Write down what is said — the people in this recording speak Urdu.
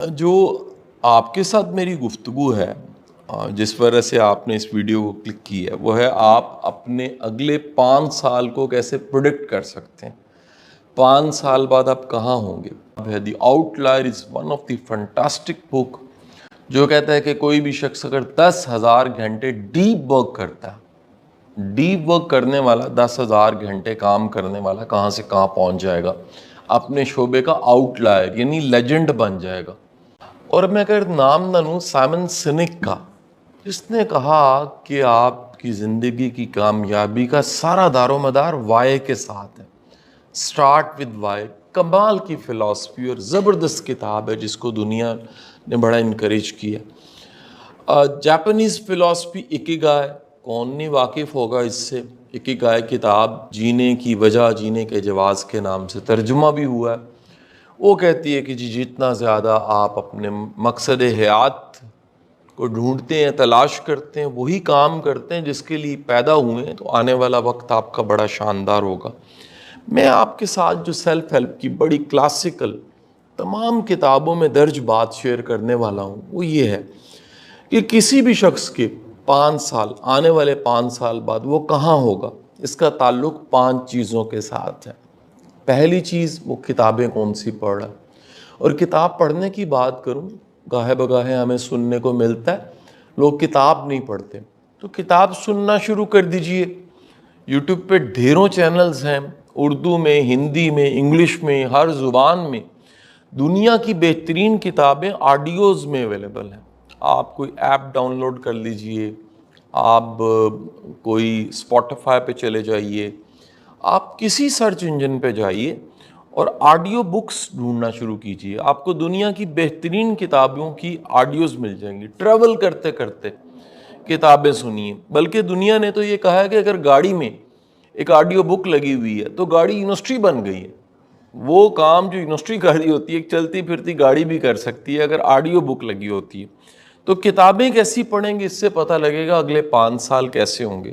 جو آپ کے ساتھ میری گفتگو ہے، جس وجہ سے آپ نے اس ویڈیو کو کلک کی ہے، وہ ہے آپ اپنے اگلے 5 سال کو کیسے پروڈکٹ کر سکتے ہیں۔ 5 سال بعد آپ کہاں ہوں گے؟ The outlier is one of the fantastic book جو کہتا ہے کہ کوئی بھی شخص اگر 10,000 گھنٹے ڈیپ ورک کرتا ہے، ڈیپ ورک کرنے والا 10,000 گھنٹے کام کرنے والا کہاں سے کہاں پہنچ جائے گا، اپنے شعبے کا آؤٹ لائر یعنی لیجنڈ بن جائے گا۔ اور میں اگر نام نہ لوں سائمن سینک کا، جس نے کہا کہ آپ کی زندگی کی کامیابی کا سارا دار و مدار وائے کے ساتھ ہے، سٹارٹ ود وائے۔ کمال کی فلسفی اور زبردست کتاب ہے جس کو دنیا نے بڑا انکریج کیا۔ جاپانیز فلسفی اکیگائے، کون نہیں واقف ہوگا اس سے؟ اکیگائے کتاب جینے کی وجہ، جینے کے جواز کے نام سے ترجمہ بھی ہوا ہے۔ وہ کہتی ہے کہ جتنا زیادہ آپ اپنے مقصد حیات کو ڈھونڈتے ہیں، تلاش کرتے ہیں، وہی کام کرتے ہیں جس کے لیے پیدا ہوئے ہیں، تو آنے والا وقت آپ کا بڑا شاندار ہوگا۔ میں آپ کے ساتھ جو سیلف ہیلپ کی بڑی کلاسیکل تمام کتابوں میں درج بات شیئر کرنے والا ہوں، وہ یہ ہے کہ کسی بھی شخص کے 5 سال، آنے والے 5 سال بعد وہ کہاں ہوگا، اس کا تعلق 5 چیزوں کے ساتھ ہے۔ پہلی چیز، وہ کتابیں کون سی پڑھ رہا ہے۔ اور کتاب پڑھنے کی بات کروں، گاہے بگاہے ہمیں سننے کو ملتا ہے لوگ کتاب نہیں پڑھتے، تو کتاب سننا شروع کر دیجئے۔ یوٹیوب پہ ڈھیروں چینلز ہیں، اردو میں، ہندی میں، انگلش میں، ہر زبان میں۔ دنیا کی بہترین کتابیں آڈیوز میں اویلیبل ہیں۔ آپ کوئی ایپ ڈاؤن لوڈ کر لیجئے، آپ کوئی اسپوٹیفائی پہ چلے جائیے، آپ کسی سرچ انجن پہ جائیے اور آڈیو بکس ڈھونڈنا شروع کیجئے۔ آپ کو دنیا کی بہترین کتابوں کی آڈیوز مل جائیں گی۔ ٹریول کرتے کرتے کتابیں سنیے۔ بلکہ دنیا نے تو یہ کہا ہے کہ اگر گاڑی میں ایک آڈیو بک لگی ہوئی ہے تو گاڑی یونیورسٹی بن گئی ہے۔ وہ کام جو یونیورسٹی گاڑی ہوتی ہے، ایک چلتی پھرتی گاڑی بھی کر سکتی ہے اگر آڈیو بک لگی ہوتی ہے۔ تو کتابیں کیسی پڑھیں گے، اس سے پتہ لگے گا اگلے 5 سال کیسے ہوں گے۔